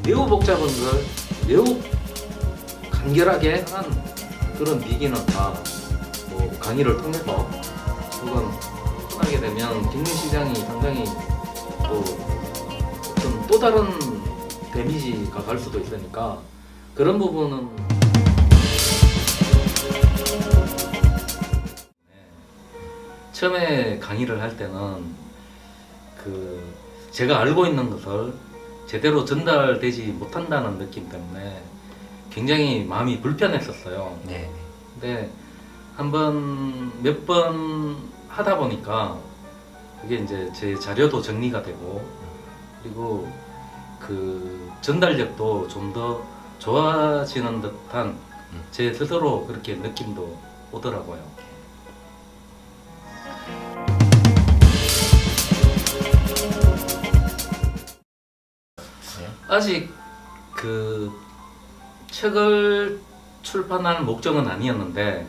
매우 복잡한 걸 매우 간결하게 하는 그런 비기는 다 뭐 강의를 통해서 그건 하게 되면 경매시장이 상당히 또 다른 데미지가 갈 수도 있으니까 그런 부분은 처음에 강의를 할 때는 제가 알고 있는 것을 제대로 전달되지 못한다는 느낌 때문에 굉장히 마음이 불편했었어요. 네. 근데 몇 번 하다 보니까 그게 이제 제 자료도 정리가 되고 그리고 그 전달력도 좀 더 좋아지는 듯한 제 스스로 그렇게 느낌도 오더라고요. 아직 그 책을 출판할 목적은 아니었는데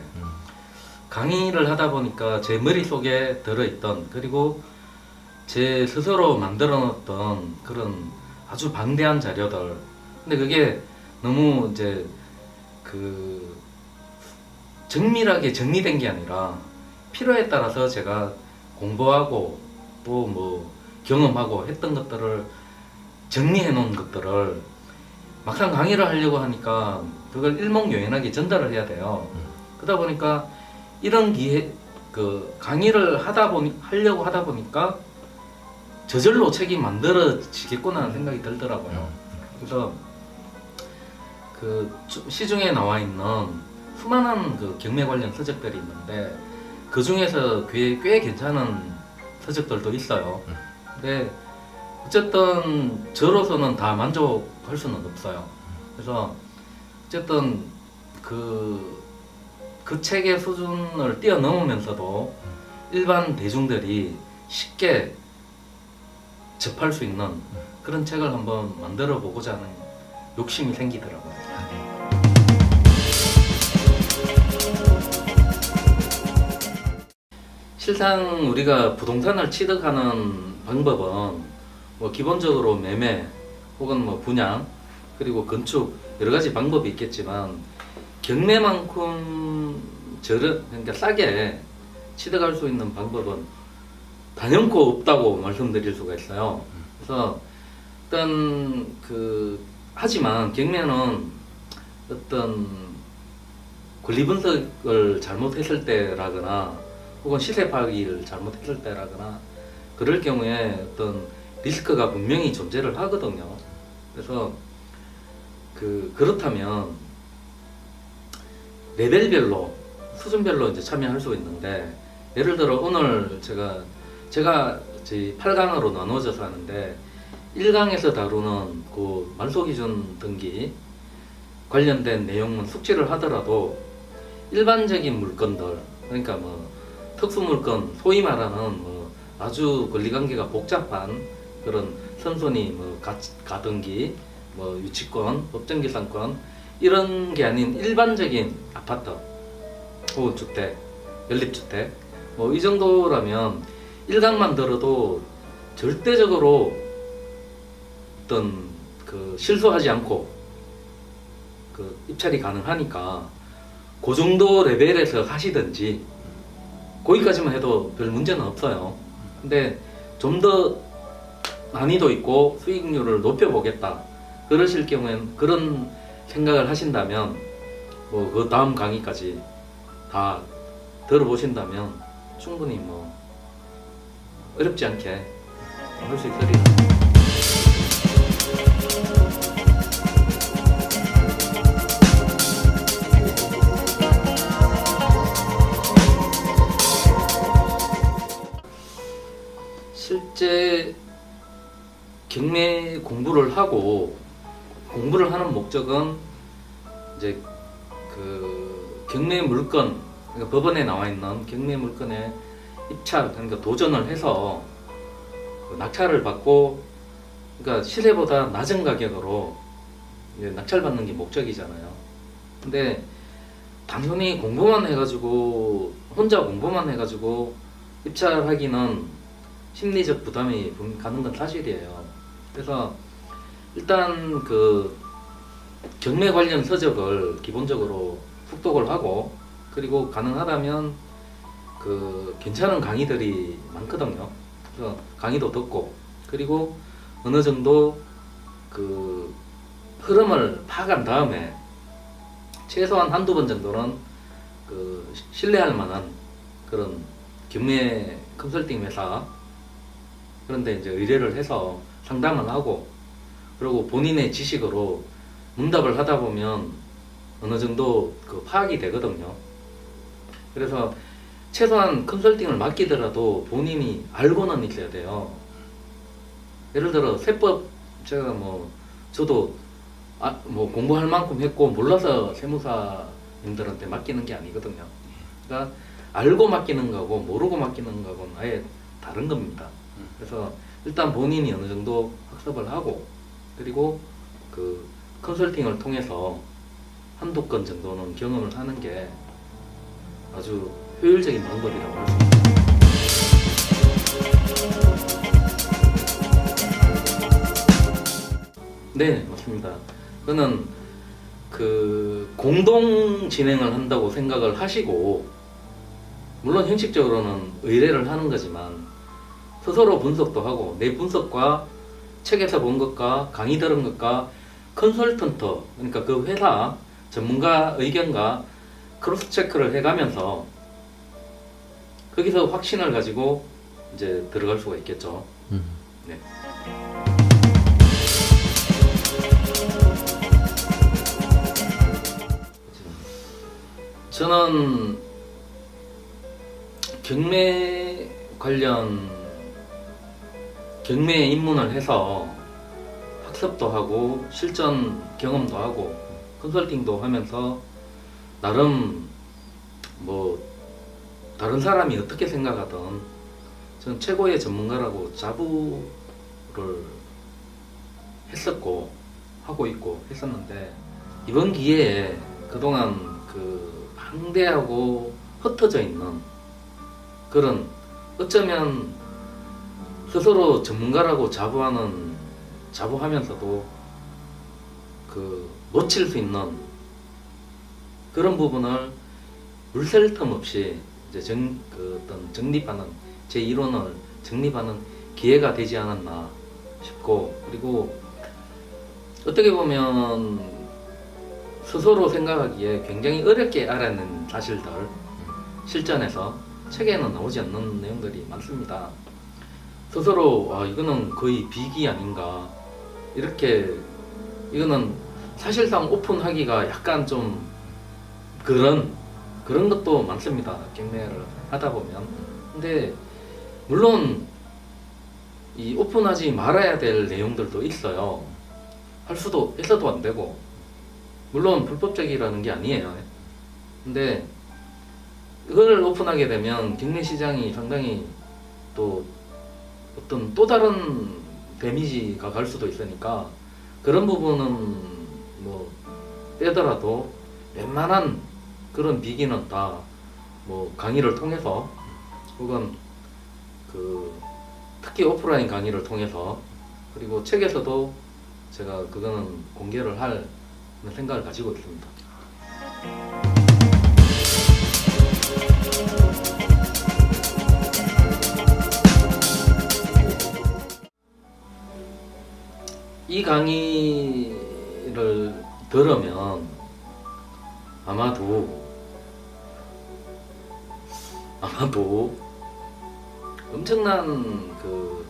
강의를 하다 보니까 제 머릿속에 들어있던 그리고 제 스스로 만들어 놓았던 그런 아주 방대한 자료들 근데 그게 너무 이제 정밀하게 정리된 게 아니라 필요에 따라서 제가 공부하고 또 뭐 경험하고 했던 것들을 정리해 놓은 것들을 막상 강의를 하려고 하니까 그걸 일목요연하게 전달을 해야 돼요. 그러다 보니까 이런 강의를 하려고 하다 보니까 저절로 책이 만들어지겠구나 하는 생각이 들더라고요. 그래서 시중에 나와 있는 수많은 경매 관련 서적들이 있는데 그 중에서 꽤 괜찮은 서적들도 있어요. 근데 어쨌든 저로서는 다 만족할 수는 없어요. 그래서 어쨌든 그 책의 수준을 뛰어넘으면서도 일반 대중들이 쉽게 접할 수 있는 그런 책을 한번 만들어 보고자 하는 욕심이 생기더라고요. 실상 우리가 부동산을 취득하는 방법은 뭐 기본적으로 매매 혹은 뭐 분양 그리고 건축 여러 가지 방법이 있겠지만 경매만큼 그러니까 싸게 취득할 수 있는 방법은 단연코 없다고 말씀드릴 수가 있어요. 그래서 하지만 경매는 어떤 권리 분석을 잘못했을 때라거나 혹은 시세 파악을 잘못했을 때라거나 그럴 경우에 어떤 리스크가 분명히 존재를 하거든요. 그래서 그렇다면 레벨별로 수준별로 이제 참여할 수 있는데 예를 들어 오늘 제가 저희 8강으로 나눠져서 하는데 1강에서 다루는 그 말소기준 등기 관련된 내용은 숙지를 하더라도 일반적인 물건들 그러니까 뭐 특수물건 소위 말하는 뭐 아주 권리관계가 복잡한 그런 선순위 뭐 가등기 뭐 유치권 법정기상권 이런 게 아닌 일반적인 아파트 혹은 주택 연립주택 뭐 이 정도라면 1강만 들어도 절대적으로 어떤 실수하지 않고 입찰이 가능하니까 그 정도 레벨에서 하시든지 거기까지만 해도 별 문제는 없어요. 근데 좀 더 난이도 있고 수익률을 높여보겠다 그러실 경우엔 그런 생각을 하신다면 뭐 그 다음 강의까지 다 들어보신다면 충분히 뭐 어렵지 않게 할 수 있으리라. 실제 경매 공부를 하는 목적은 이제 경매 물건 그러니까 법원에 나와 있는 경매 물건에 입찰 그러니까 도전을 해서 낙찰을 받고 그러니까 시세보다 낮은 가격으로 낙찰받는 게 목적이잖아요. 근데 단순히 혼자 공부만 해가지고 입찰하기는 심리적 부담이 가는 건 사실이에요. 그래서 일단 그 경매 관련 서적을 기본적으로 숙독을 하고, 그리고 가능하다면 그 괜찮은 강의들이 많거든요. 그래서 강의도 듣고, 그리고 어느 정도 그 흐름을 파악한 다음에 최소한 한두 번 정도는 그 신뢰할 만한 그런 경매 컨설팅 회사 그런데 이제 의뢰를 해서 상담을 하고, 그리고 본인의 지식으로 문답을 하다 보면 어느 정도 그 파악이 되거든요. 그래서 최소한 컨설팅을 맡기더라도 본인이 알고는 있어야 돼요. 예를 들어 세법, 제가 뭐 저도 뭐 공부할 만큼 했고 몰라서 세무사님들한테 맡기는 게 아니거든요. 그러니까 알고 맡기는 거고 모르고 맡기는 거고는 아예 다른 겁니다. 그래서 일단 본인이 어느 정도 학습을 하고, 그리고 그 컨설팅을 통해서 한두 건 정도는 경험을 하는 게 아주 효율적인 방법이라고 할 수 있습니다. 네, 맞습니다. 저는 그 공동 진행을 한다고 생각을 하시고, 물론 형식적으로는 의뢰를 하는 거지만 스스로 분석도 하고, 내 분석과 책에서 본 것과 강의 들은 것과 컨설턴트, 그러니까 그 회사 전문가 의견과 크로스 체크를 해가면서 거기서 확신을 가지고 이제 들어갈 수가 있겠죠. 네. 저는 경매 관련 경매에 입문을 해서 학습도 하고 실전 경험도 하고 컨설팅도 하면서 나름 뭐 다른 사람이 어떻게 생각하든 저는 최고의 전문가라고 자부를 했었고 하고 있고 했었는데, 이번 기회에 그동안 그 방대하고 흩어져 있는 그런, 어쩌면 스스로 전문가라고 자부하면서도 그 놓칠 수 있는 그런 부분을 물샐 틈 없이 이제 어떤 정립하는, 제 이론을 정립하는 기회가 되지 않았나 싶고, 그리고 어떻게 보면 스스로 생각하기에 굉장히 어렵게 알아낸 사실들, 실전에서 책에는 나오지 않는 내용들이 많습니다. 스스로 이거는 거의 비기 아닌가, 이렇게 이거는 사실상 오픈하기가 약간 좀 그런 것도 많습니다. 경매를 하다 보면. 근데 물론 이 오픈하지 말아야 될 내용들도 있어요. 할 수도 해서도 안 되고, 물론 불법적이라는 게 아니에요. 근데 이걸 오픈하게 되면 경매 시장이 상당히 또 어떤 또 다른 데미지가 갈 수도 있으니까, 그런 부분은 뭐 빼더라도 웬만한 그런 비기는 다 뭐 강의를 통해서, 혹은 그 특히 오프라인 강의를 통해서, 그리고 책에서도 제가 그거는 공개를 할 생각을 가지고 있습니다. 이 강의를 들으면 아마도 엄청난 그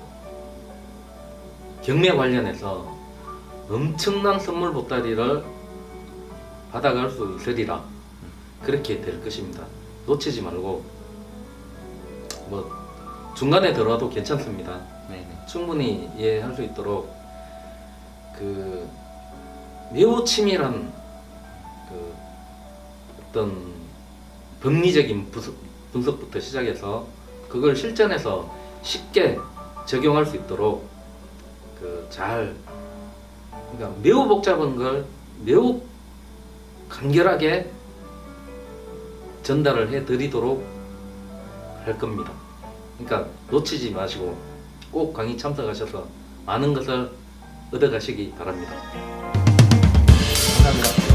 경매 관련해서 엄청난 선물 보따리를 받아갈 수 있으리라, 그렇게 될 것입니다. 놓치지 말고, 뭐 중간에 들어와도 괜찮습니다. 네네. 충분히 이해할 수 있도록 그 매우 치밀한 그 어떤 법리적인 분석부터 시작해서 그걸 실전에서 쉽게 적용할 수 있도록 그러니까 매우 복잡한 걸 매우 간결하게 전달을 해드리도록 할 겁니다. 그러니까 놓치지 마시고 꼭 강의 참석하셔서 많은 것을 얻어가시기 바랍니다. 감사합니다.